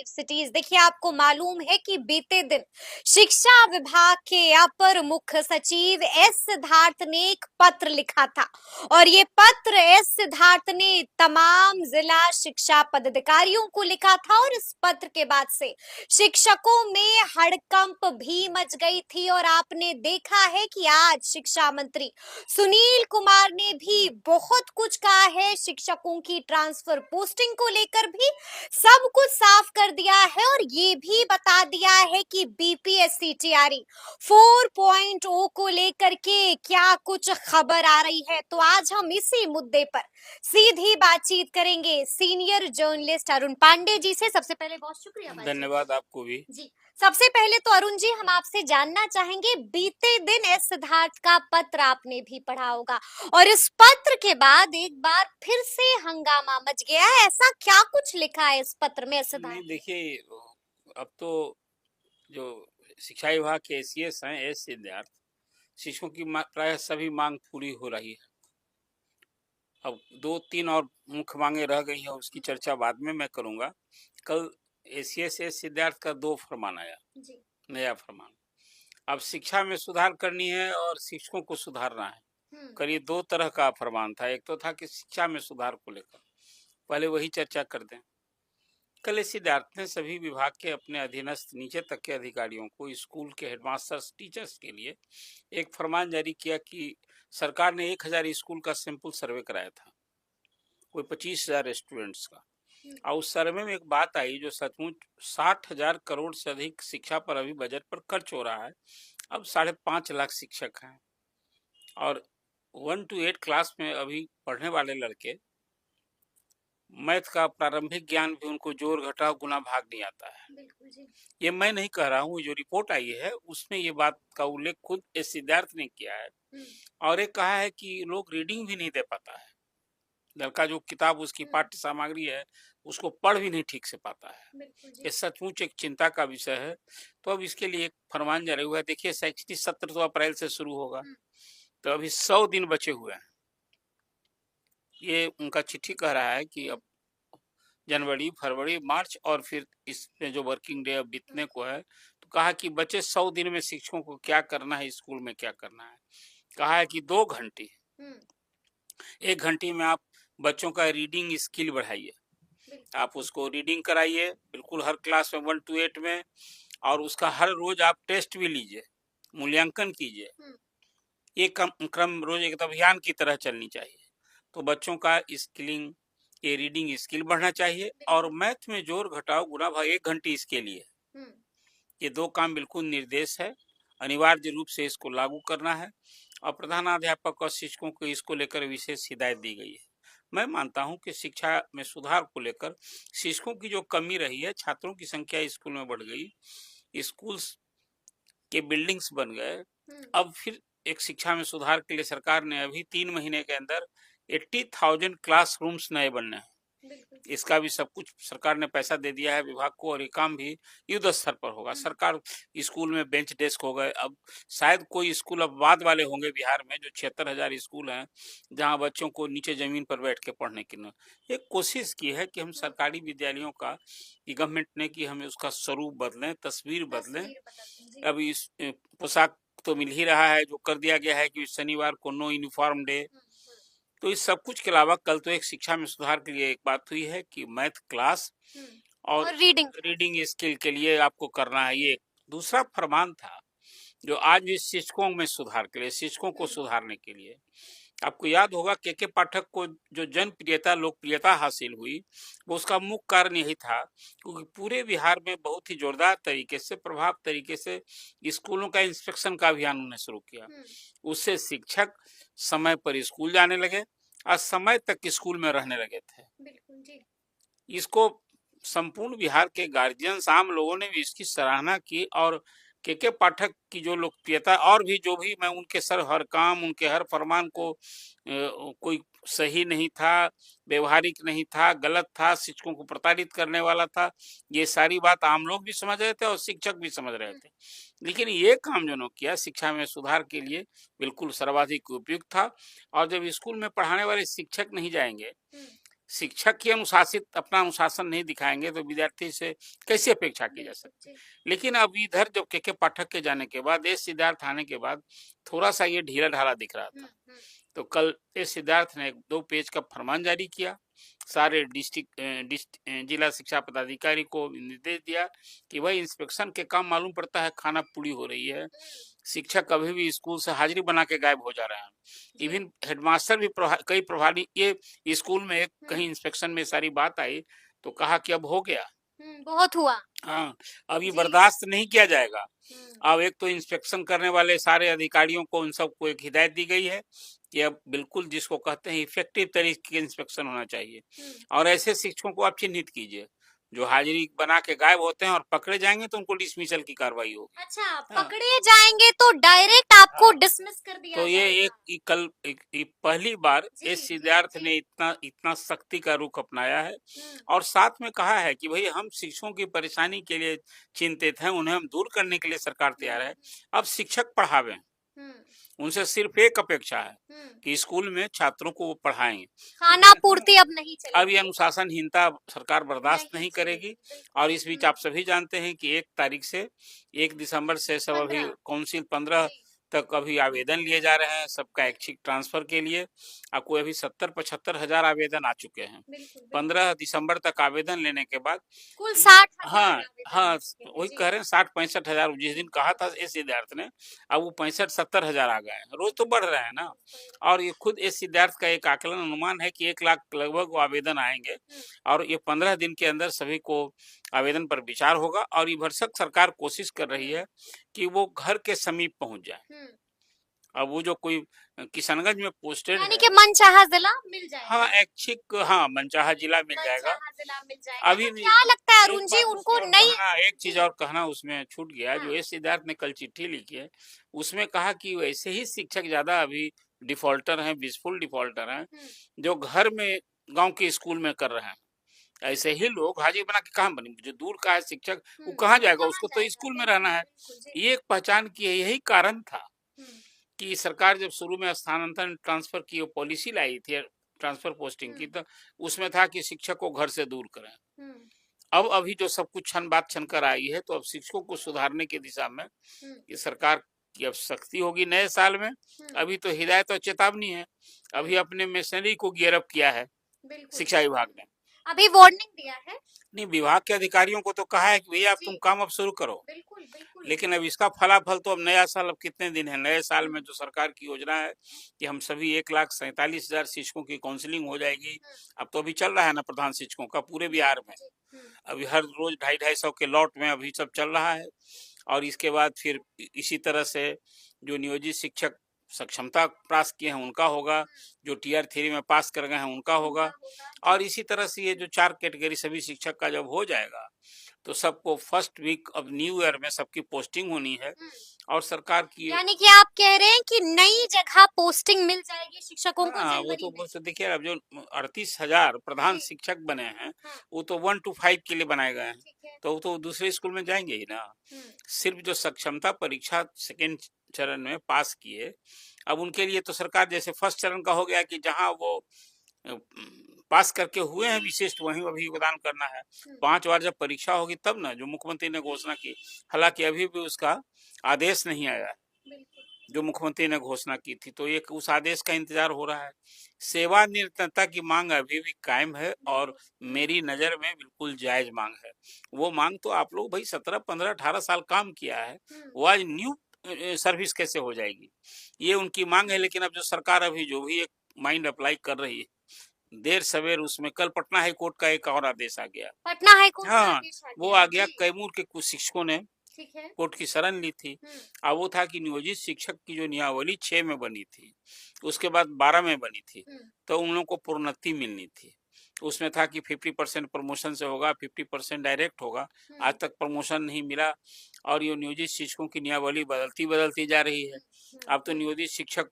Cities. देखिए, आपको मालूम है कि बीते दिन शिक्षा विभाग के अपर मुख्य सचिव एस सिद्धार्थ ने एक पत्र लिखा था और ये पत्र एस सिद्धार्थ ने तमाम जिला शिक्षा पदाधिकारियों को लिखा था और इस पत्र के बाद से शिक्षकों में हड़कंप भी मच गई थी। और आपने देखा है कि आज शिक्षा मंत्री सुनील कुमार ने भी बहुत कुछ कहा है। शिक्षकों की ट्रांसफर पोस्टिंग को लेकर भी सब कुछ साफ कर दिया है और ये भी बता दिया है कि बीपीएससी टीआरई 4.0 को लेकर के क्या कुछ खबर आ रही है। तो आज हम इसी मुद्दे पर सीधी बातचीत करेंगे सीनियर जर्नलिस्ट अरुण पांडे जी से। सबसे पहले बहुत शुक्रिया धन्यवाद आपको भी जी। सबसे पहले तो अरुण जी, हम आपसे जानना चाहेंगे, बीते दिन एस सिद्धार्थ का पत्र आपने भी पढ़ा होगा और इस पत्र के बाद एक बार फिर से हंगामा मच गया है। ऐसा क्या कुछ लिखा है इस पत्र में एस सिद्धार्थ नहीं। ने? देखिए, अब तो जो शिक्षा विभाग के एसीएस हैं एस सिद्धार्थ, शिक्षकों की प्राय सभी मांग पूरी हो रही है। अब 2-3 और मुख्य मांगे रह गई हैं, उसकी चर्चा बाद में मैं करूंगा। कल एसीएस एस सिद्धार्थ का 2 फरमान आया जी। नया फरमान। अब शिक्षा में सुधार करनी है और शिक्षकों को सुधारना है। करीब 2 तरह का फरमान था। एक तो था कि शिक्षा में सुधार को लेकर, पहले वही चर्चा कर दें। कल इस सिद्धार्थ ने सभी विभाग के अपने अधीनस्थ नीचे तक के अधिकारियों को, स्कूल के हेडमास्टर्स, टीचर्स के लिए एक फरमान जारी किया कि सरकार ने 1000 स्कूल का सैंपल सर्वे कराया था, कोई 25,000 स्टूडेंट्स का। और उस सर्वे में एक बात आई जो सचमुच 60,000 करोड़ से अधिक शिक्षा पर अभी बजट पर खर्च हो रहा है। अब 5.5 लाख शिक्षक हैं और 1 to 8 क्लास में अभी पढ़ने वाले लड़के, मैथ का प्रारंभिक ज्ञान भी उनको जोड़ घटाव गुना भाग नहीं आता है। बिल्कुल जी। ये मैं नहीं कह रहा हूँ, जो रिपोर्ट आई है उसमें ये बात का उल्लेख खुद एस सिद्धार्थ ने किया है। और एक कहा है कि लोग रीडिंग भी नहीं दे पाता है, लड़का जो किताब उसकी पाठ्य सामग्री है उसको पढ़ भी नहीं ठीक से पाता है। ये सचमुच एक चिंता का विषय है। तो अब इसके लिए एक फरमान जारी हुआ है। देखिए, शैक्षणिक सत्र तो अप्रैल से शुरू होगा, तो अभी 100 दिन बचे हुए हैं। ये उनका चिट्ठी कह रहा है कि अब जनवरी, फरवरी, मार्च और फिर इसमें जो वर्किंग डे अब बीतने को है, तो कहा कि बचे 100 दिन में शिक्षकों को क्या करना है, स्कूल में क्या करना है। कहा है कि 2 घंटे, 1 घंटे में आप बच्चों का रीडिंग स्किल बढ़ाइए, आप उसको रीडिंग कराइए बिल्कुल हर क्लास में 1 to 8 में, और उसका हर रोज आप टेस्ट भी लीजिए, मूल्यांकन कीजिए। ये क्रम रोज एक अभियान की तरह चलनी चाहिए। तो बच्चों का स्किलिंग, ये रीडिंग स्किल बढ़ना चाहिए और मैथ में जोड़ घटाव गुणा भाग 1 घंटे इसके लिए। ये 2 काम बिल्कुल निर्देश है, अनिवार्य रूप से इसको लागू करना है और प्रधानाध्यापक और शिक्षकों को इसको लेकर विशेष हिदायत दी गई है। मैं मानता हूं कि शिक्षा में सुधार को लेकर शिक्षकों की जो कमी रही है, छात्रों की संख्या स्कूल में बढ़ गई, स्कूल के बिल्डिंग्स बन गए। अब फिर एक शिक्षा में सुधार के लिए सरकार ने अभी 3 महीने के अंदर 80,000 क्लासरूम्स नए बनने हैं। इसका भी सब कुछ सरकार ने पैसा दे दिया है विभाग को और ये काम भी युद्ध स्तर पर होगा। सरकार स्कूल में बेंच डेस्क हो गए। अब शायद कोई स्कूल अब बाद वाले होंगे बिहार में, जो 76,000 स्कूल हैं जहां बच्चों को नीचे जमीन पर बैठ के पढ़ने की न एक कोशिश की है कि हम सरकारी विद्यालयों का, गवर्नमेंट ने, कि हमें उसका स्वरूप बदलें, तस्वीर बदलें। अब इस पोशाक तो मिल ही रहा है, जो कर दिया गया है कि शनिवार को नो यूनिफॉर्म डे। तो इस सब कुछ के अलावा कल तो एक शिक्षा में सुधार के लिए एक बात हुई है कि मैथ क्लास और रीडिंग स्किल के लिए आपको करना है। ये दूसरा फरमान था जो आज भी शिक्षकों में सुधार के लिए, शिक्षकों को सुधारने के लिए। आपको याद होगा के पाठक को जो जनप्रियता, लोकप्रियता हासिल हुई, वो उसका मुख्य कारण यही था क्योंकि पूरे बिहार में बहुत ही जोरदार तरीके से, प्रभाव तरीके से स्कूलों का इंस्पेक्शन का अभियान उन्होंने शुरू किया। उससे शिक्षक समय पर स्कूल जाने लगे और समय तक स्कूल में रहने लगे थे। बिल्कुल जी। इसको संपूर्ण बिहार के गार्जियंस, आम लोगों ने भी इसकी सराहना की और के पाठक की जो लोकप्रियता, और भी जो भी, मैं उनके हर काम, उनके हर फरमान को कोई सही नहीं था, व्यवहारिक नहीं था, गलत था, शिक्षकों को प्रताड़ित करने वाला था, ये सारी बात आम लोग भी समझ रहे थे और शिक्षक भी समझ रहे थे। लेकिन ये काम जो किया शिक्षा में सुधार के लिए बिल्कुल सर्वाधिक उपयुक्त था। और जब स्कूल में पढ़ाने वाले शिक्षक नहीं जाएंगे शिक्षक ही अनुशासित अपना अनुशासन नहीं दिखाएंगे तो विद्यार्थी से कैसे अपेक्षा की जा सकती है। लेकिन अब इधर जब के पाठक के जाने के बाद, एस सिद्धार्थ आने के बाद थोड़ा सा ये ढीला ढाला दिख रहा था। तो कल एस सिद्धार्थ ने 2 पेज का फरमान जारी किया, सारे जिला शिक्षा पदाधिकारी को निर्देश दिया कि भाई इंस्पेक्शन के काम मालूम पड़ता है खाना पूरी हो रही है, शिक्षक कभी भी स्कूल से हाजिरी बना के गायब हो जा रहे हैं। इवन हेडमास्टर भी कई प्रभारी ये स्कूल में कहीं इंस्पेक्शन में सारी बात आई तो कहा कि अब हो गया, बहुत हुआ। हाँ, अब ये बर्दाश्त नहीं किया जाएगा। अब एक तो इंस्पेक्शन करने वाले सारे अधिकारियों को उन सबको एक हिदायत दी गई है कि अब बिल्कुल जिसको कहते हैं इफेक्टिव तरीके के इंस्पेक्शन होना चाहिए और ऐसे शिक्षकों को आप चिन्हित कीजिए जो हाजिरी बना के गायब होते हैं और पकड़े जाएंगे तो उनको डिसमिसल की कार्रवाई होगी। अच्छा, हाँ। पकड़े जाएंगे तो डायरेक्ट आपको हाँ। डिसमिस कर दिया तो ये जाएगा। कल पहली बार जी, एस सिद्धार्थ जी। ने इतना सख्ती का रुख अपनाया है और साथ में कहा है कि भाई हम शिक्षकों की परेशानी के लिए चिंतित हैं, उन्हें हम दूर करने के लिए सरकार तैयार है। अब शिक्षक पढ़ावें, उनसे सिर्फ एक अपेक्षा है कि स्कूल में छात्रों को वो पढ़ाएं। खाना पूर्ति अब नहीं चलेगी। अब ये अनुशासनहीनता सरकार बर्दाश्त नहीं करेगी और इस बीच आप सभी जानते हैं कि 1 तारीख से 1 दिसंबर से सब अभी काउंसिल 15 तक अभी आवेदन लिए जा रहे हैं सबका ऐच्छिक ट्रांसफर के लिए। आपको अभी 70-75 हजार आवेदन आ चुके हैं। 15 दिसंबर तक आवेदन लेने के बाद कुल 60 हाँ हाँ वही कह रहे हैं 60-65 हजार जिस दिन कहा था एस सिद्धार्थ ने, अब वो 65-70 हजार आ गए हैं, रोज तो बढ़ रहे हैं ना। और ये खुद एस सिद्धार्थ का एक आकलन अनुमान है कि 1 लाख लगभग आवेदन आएंगे और ये 15 दिन के अंदर सभी को आवेदन पर विचार होगा और ये भरसक सरकार कोशिश कर रही है कि वो घर के समीप पहुंच जाए। अब वो जो कोई किशनगंज में पोस्टेड यानी कि मनचाहा जिला मिल जाएगा। हाँ ऐच्छिक हाँ मनचाहा जिला मिल जाएगा। अभी तो क्या लगता है अरुण जी उनको नहीं एक चीज और कहना उसमें छूट गया। जो एस सिद्धार्थ ने कल चिट्ठी लिखी है उसमें कहा कि वैसे ही शिक्षक ज्यादा अभी डिफॉल्टर हैं, विशफुल डिफॉल्टर हैं जो घर में गांव के स्कूल में कर रहे हैं। ऐसे ही लोग हाजिर बना के कहाँ बने, जो दूर का है शिक्षक वो कहाँ जाएगा, उसको तो स्कूल में रहना है। ये एक पहचान की है, यही कारण था कि सरकार जब शुरू में स्थानांतरण ट्रांसफर की पॉलिसी लाई थी ट्रांसफर पोस्टिंग की, तो उसमें था कि शिक्षक को घर से दूर करें। अब अभी जो सब कुछ छन कर आई है तो अब शिक्षकों को सुधारने की दिशा में ये सरकार की अब सख्ती होगी नए साल में। अभी तो हिदायत और चेतावनी है, अभी अपने मशीनरी को गियर अप किया है शिक्षा विभाग ने, अभी वार्निंग दिया है। नहीं विभाग के अधिकारियों को तो कहा है कि भैया अब तुम काम अब शुरू करो। बिल्कुल। लेकिन अब इसका फलाफल तो अब नया साल, अब कितने दिन है नए साल में, जो सरकार की योजना है कि हम सभी 1,47,000 शिक्षकों की काउंसलिंग हो जाएगी। अब तो अभी चल रहा है ना प्रधान शिक्षकों का पूरे बिहार में, अभी हर रोज 250-250 के लॉट में अभी सब चल रहा है। और इसके बाद फिर इसी तरह से जो नियोजित शिक्षक सक्षमता पास किए हैं उनका होगा, जो टीयर 3 में पास कर गए हैं उनका होगा। और इसी तरह से ये जो 4 कैटेगरी सभी शिक्षक का जब हो जाएगा तो सबको फर्स्ट वीक अब न्यू ईयर में सबकी पोस्टिंग होनी है। और सरकार की यानी कि आप कह रहे हैं कि नई जगह पोस्टिंग मिल जाएगी शिक्षकों को वो तो देखिए अब जो 38,000 प्रधान शिक्षक बने हैं वो तो 1 to 5 के लिए बनाए गए हैं, तो वो तो दूसरे स्कूल में जाएंगे ही ना। सिर्फ जो सक्षमता परीक्षा सेकेंड चरण में पास किए, अब उनके लिए तो सरकार जैसे फर्स्ट चरण का हो गया कि जहां वो पास करके हुए हैं विशिष्ट वहीं अभी योगदान करना है। 5 बार जब परीक्षा होगी तब ना, जो मुख्यमंत्री ने घोषणा की, हालांकि अभी भी उसका आदेश नहीं आया है जो मुख्यमंत्री ने घोषणा की थी, तो एक उस आदेश का इंतजार हो रहा है। सेवानिवृत्तता की मांग अभी भी कायम है और मेरी नजर में बिल्कुल जायज मांग है। वो मांग तो आप लोग भाई 17, 15, 18 साल काम किया है, वो आज न्यू सर्विस कैसे हो जाएगी, ये उनकी मांग है। लेकिन अब जो सरकार अभी जो भी एक माइंड अप्लाई कर रही है, देर सवेर उसमें कल पटना हाई कोर्ट का एक और आदेश आ गया। पटना हाई कोर्ट हाँ वो आ गया, कैमूर के कुछ शिक्षकों ने कोर्ट की शरण ली थी। अब वो था कि नियोजित शिक्षक की जो नियमावली 6 में बनी थी, उसके बाद 12 में बनी थी, तो उन लोगों को प्रोन्नति मिलनी थी। उसमें था कि 50% प्रमोशन से होगा, 50% डायरेक्ट होगा। आज तक प्रमोशन नहीं मिला और ये नियोजित शिक्षकों की नियमावली बदलती जा रही है। अब तो नियोजित शिक्षक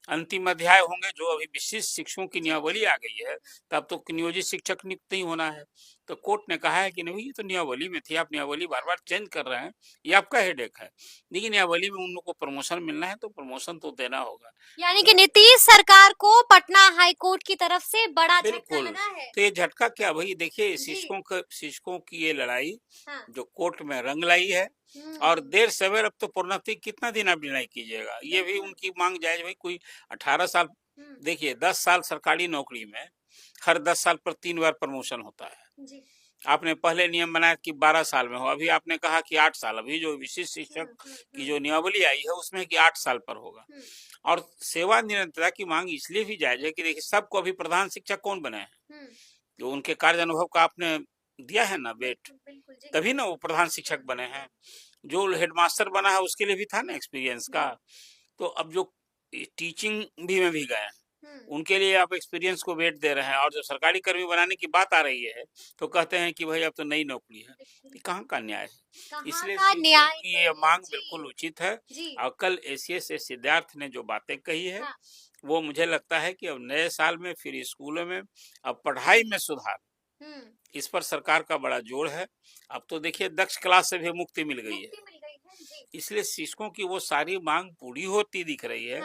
अंतिम अध्याय होंगे, जो अभी विशिष्ट शिक्षकों की नियमावली आ गई है, तब तो नियोजित शिक्षक नियुक्त नहीं होना है। तो कोर्ट ने कहा है कि नहीं ये तो नियमावली में थी, आप नियमावली बार बार चेंज कर रहे हैं, ये आपका हेडेक है। लेकिन नियमावली में उन लोग को प्रमोशन मिलना है तो प्रमोशन तो देना होगा। यानी कि नीतीश सरकार को पटना हाई कोर्ट की तरफ से बड़ा झटका बिल्कुल। लगा है। तो ये झटका क्या भाई देखिए, जी। शिक्षकों की ये लड़ाई हाँ। जो कोर्ट में रंग लाई है, और देर सवेर अब तो प्रोन्नति कितना दिन आप डिनाई कीजिएगा, ये भी उनकी मांग जायज। भाई कोई 18 साल, देखिए 10 साल सरकारी नौकरी में हर 10 साल पर 3 बार प्रमोशन होता है। जी। आपने पहले नियम बनाया कि 12 साल में हो, अभी आपने कहा कि 8 साल। अभी जो विशिष्ट शिक्षक की जो नियमावली आई है उसमें कि 8 साल पर होगा। और सेवा निरंतरता की मांग इसलिए भी जायज है कि देखिए सबको अभी प्रधान शिक्षक कौन बने हैं, जो उनके कार्य अनुभव का आपने दिया है ना वेट, तभी ना वो प्रधान शिक्षक बने हैं। जो हेडमास्टर बना है उसके लिए भी था ना एक्सपीरियंस का। तो अब जो टीचिंग भी में भी गए उनके लिए आप एक्सपीरियंस को वेट दे रहे हैं, और जब सरकारी कर्मी बनाने की बात आ रही है तो कहते हैं कि भाई अब तो नई नौकरी है। ये कहाँ का न्याय है? इसलिए शिक्षकों की ये मांग बिल्कुल उचित है। और कल एसीएस से सिद्धार्थ ने जो बातें कही है वो मुझे लगता है कि अब नए साल में फिर स्कूलों में अब पढ़ाई में सुधार, इस पर सरकार का बड़ा जोर है। अब तो देखिए दक्ष क्लास से भी मुक्ति मिल गई है, इसलिए शिक्षकों की वो सारी मांग पूरी होती दिख रही है।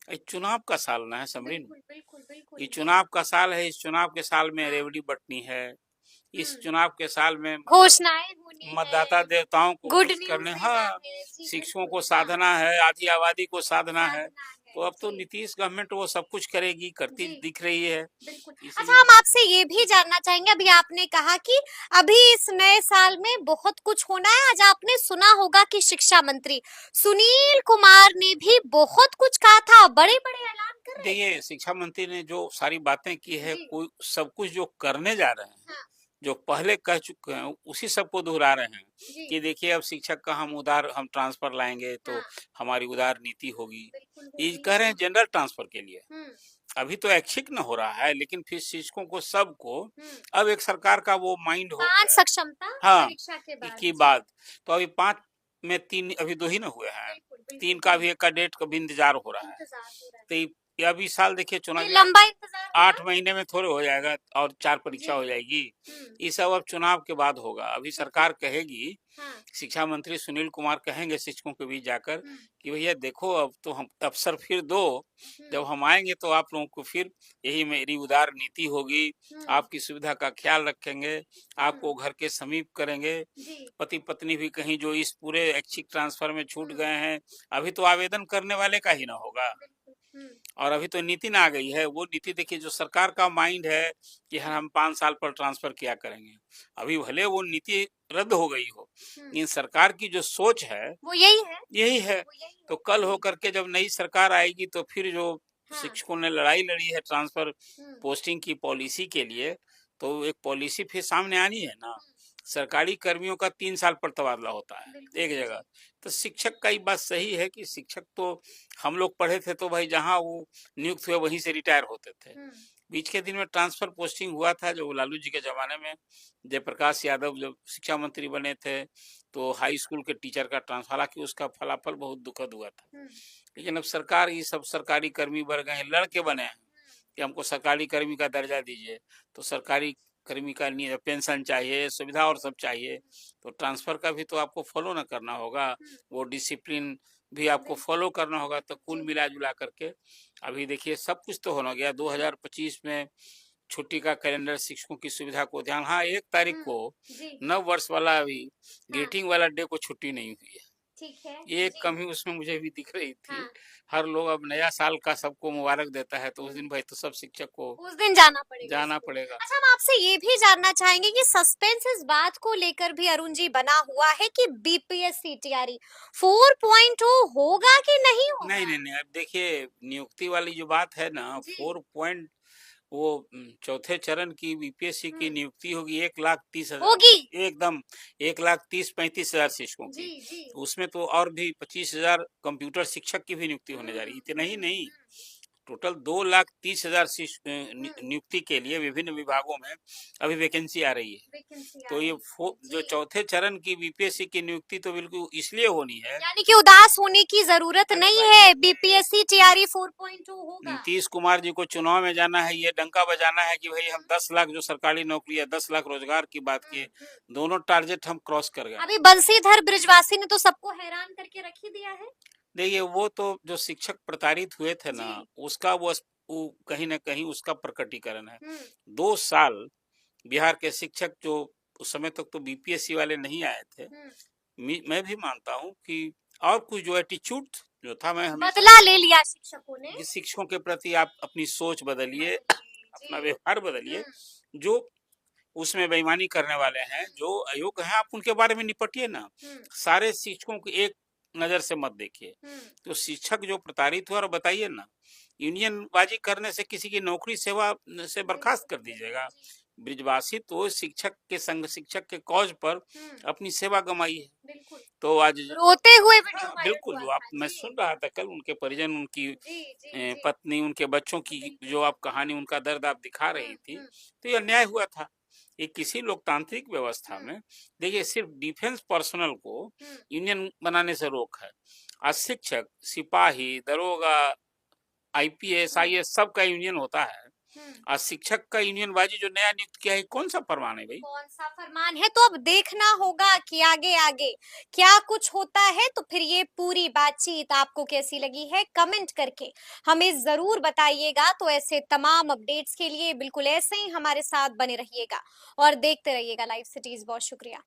ये चुनाव का साल ना है समरीन, ये चुनाव का साल है। इस चुनाव के साल में रेवड़ी बटनी है, इस चुनाव के साल में घोषणाएं होनी मतदाता है, देवताओं को गुड खुश न्यूज करने, देना हाँ है, जी, शिक्षकों को बिल्कुल, साधना है, आधी आबादी को साधना है। तो अब तो जी। नीतीश गवर्नमेंट वो सब कुछ करेगी, करती जी। दिख रही है। अच्छा, इसलिए हम आपसे ये भी जानना चाहेंगे, अभी आपने कहा कि अभी इस नए साल में बहुत कुछ होना है। आज आपने सुना होगा कि शिक्षा मंत्री सुनील कुमार ने भी बहुत कुछ कहा था, बड़े-बड़े ऐलान कर रहे थे। देखिए शिक्षा मंत्री ने जो सारी बातें की है, जी। कोई सब कुछ जो करने जा रहे हैं, हाँ। जो पहले कह चुके हैं उसी सबको दोहरा रहे हैं जी। कि देखिए अब शिक्षक का हम ट्रांसफर लाएंगे तो हाँ। हमारी उदार नीति होगी। बिल्कुल ये होगी। कह रहे हैं जनरल ट्रांसफर के लिए। हम्म, अभी तो ऐच्छिक न हो रहा है, लेकिन फिर शिक्षकों को सबको अब एक सरकार का वो माइंड हो 5 गया। सक्षमता हाँ परीक्षा के बाद। की जी। बात, तो अभी 5 में 3 अभी 2 ही न हुए हैं, बिल्कुल, 3 का भी एक का डेट का भी इंतजार हो रहा है। इंतजार हो रहा है। तो ये अभी साल देखिए चुनाव ये लंबा इंतजार होगा। 8 महीने में थोड़े हो जाएगा और 4 परीक्षा हो जाएगी। ये सब अब चुनाव के बाद होगा। अभी सरकार कहेगी, हाँ। शिक्षा मंत्री सुनील कुमार कहेंगे शिक्षकों के बीच जाकर कि भैया देखो अब तो हम अवसर फिर दो, जब हम आएंगे तो आप लोगों को फिर यही मेरी उदार नीति होगी, आपकी सुविधा का ख्याल रखेंगे, आपको घर के समीप करेंगे। पति पत्नी भी कहीं जो इस पूरे ऐच्छिक ट्रांसफर में छूट गए हैं, अभी तो आवेदन करने वाले का ही ना होगा। और अभी तो नीति ना आ गई है, वो नीति देखिए जो सरकार का माइंड है कि हम 5 साल पर ट्रांसफर किया करेंगे। अभी भले वो नीति रद्द हो गई हो, लेकिन सरकार की जो सोच है वो यही है। यही है। तो कल होकर के जब नई सरकार आएगी तो फिर जो शिक्षकों ने लड़ाई लड़ी है ट्रांसफर पोस्टिंग की पॉलिसी के लिए, तो एक पॉलिसी फिर सामने आनी है ना। सरकारी कर्मियों का 3 साल पर तबादला होता है एक जगह। तो शिक्षक का ही बात सही है कि शिक्षक तो हम लोग पढ़े थे तो भाई जहाँ वो नियुक्त हुए वहीं से रिटायर होते थे। बीच के दिन में ट्रांसफर पोस्टिंग हुआ था जो लालू जी के जमाने में, जयप्रकाश यादव जब शिक्षा मंत्री बने थे तो हाई स्कूल के टीचर का ट्रांसफर, हालांकि उसका फलाफल बहुत दुखद हुआ था। लेकिन अब सरकार ये सब सरकारी कर्मी बढ़ गए हैं, लड़के बने हैं कि हमको सरकारी कर्मी का दर्जा दीजिए। तो सरकारी कर्मी का पेंशन चाहिए, सुविधा और सब चाहिए, तो ट्रांसफर का भी तो आपको फॉलो ना करना होगा, वो डिसिप्लिन भी आपको फॉलो करना होगा। तो कुल मिला जुला करके अभी देखिए सब कुछ तो होना गया। 2025 में छुट्टी का कैलेंडर शिक्षकों की सुविधा को ध्यान, हाँ 1 तारीख को नव वर्ष वाला अभी ग्रीटिंग वाला डे को छुट्टी नहीं हुई है। ठीक है। ये एक कमी उसमें मुझे भी दिख रही थी। हर लोग अब नया साल का सबको मुबारक देता है तो उस दिन भाई तो सब शिक्षक को उस दिन जाना पड़ेगा। अच्छा, हम आपसे ये भी जानना चाहेंगे कि सस्पेंस इस बात को लेकर भी अरुण जी बना हुआ है कि बीपीएससी तैयारी 4.0 होगा कि नहीं होगा? नहीं, अब देखिए नियुक्ति वाली जो बात है ना, 4 वो चौथे चरण की बीपीएससी की नियुक्ति होगी 1,30,000 होगी एकदम 1,30,35,000 शिक्षकों की। उसमें तो और भी 25,000 कंप्यूटर शिक्षक की भी नियुक्ति होने जा रही है। इतना ही नहीं, टोटल 2,30,000 नियुक्ति के लिए विभिन्न विभागों में अभी वैकेंसी आ रही है। तो ये जो चौथे चरण की बीपीएससी की नियुक्ति तो बिल्कुल इसलिए होनी है, यानी कि उदास होने की जरूरत नहीं है, बीपीएससी टीआरई 4.2 होगा। नीतीश कुमार जी को चुनाव में जाना है, ये डंका बजाना है कि भाई हम 10 लाख जो सरकारी नौकरी है, 10 लाख रोजगार की बात किए, दोनों टारगेट हम क्रॉस कर गए। अभी बंशीधर ब्रजवासी ने तो सबको हैरान करके रख ही दिया है। देखिए, वो तो जो शिक्षक प्रताड़ित हुए थे ना, उसका वो कहीं ना कहीं उसका प्रकटीकरण है। 2 साल बिहार के शिक्षक जो उस समय तक तो बीपीएससी वाले नहीं आए थे, मैं भी मानता हूँ कि और कुछ जो एटीट्यूड जो था, मैं बदला ले लिया शिक्षकों ने। शिक्षकों के प्रति आप अपनी सोच बदलिए, अपना व्यवहार बदलिए। जो उसमें बेईमानी करने वाले हैं, जो अयोग्य हैं, आप उनके बारे में निपटिए ना। सारे शिक्षकों को एक नजर से मत देखिए। तो शिक्षक जो प्रताड़ित हुआ, और बताइए ना, यूनियनबाजी करने से किसी की नौकरी सेवा से बर्खास्त कर दीजिएगा। ब्रिजवासी तो शिक्षक के संग, शिक्षक के कॉज पर अपनी सेवा गंवाई है। तो आज रोते हुए वीडियो बिल्कुल मैं सुन रहा था कल, उनके परिजन, उनकी पत्नी, उनके बच्चों की जो आप कहानी, उनका दर्द आप दिखा रही थी, तो ये अन्याय हुआ था। ये किसी लोकतांत्रिक व्यवस्था में, देखिए, सिर्फ डिफेंस पर्सनल को यूनियन बनाने से रोक है। आज शिक्षक, सिपाही, दरोगा, आईपीएस, आईएएस सबका यूनियन होता है। आज शिक्षक का यूनियनबाजी जो नया नियुक्त किया है, कौन सा फरमान है भाई? कौन सा फरमान है? तो अब देखना होगा कि आगे आगे क्या कुछ होता है। तो फिर ये पूरी बातचीत आपको कैसी लगी है, कमेंट करके हमें जरूर बताइएगा। तो ऐसे तमाम अपडेट्स के लिए बिल्कुल ऐसे ही हमारे साथ बने रहिएगा और देखते रहिएगा लाइव सिटीज। बहुत शुक्रिया।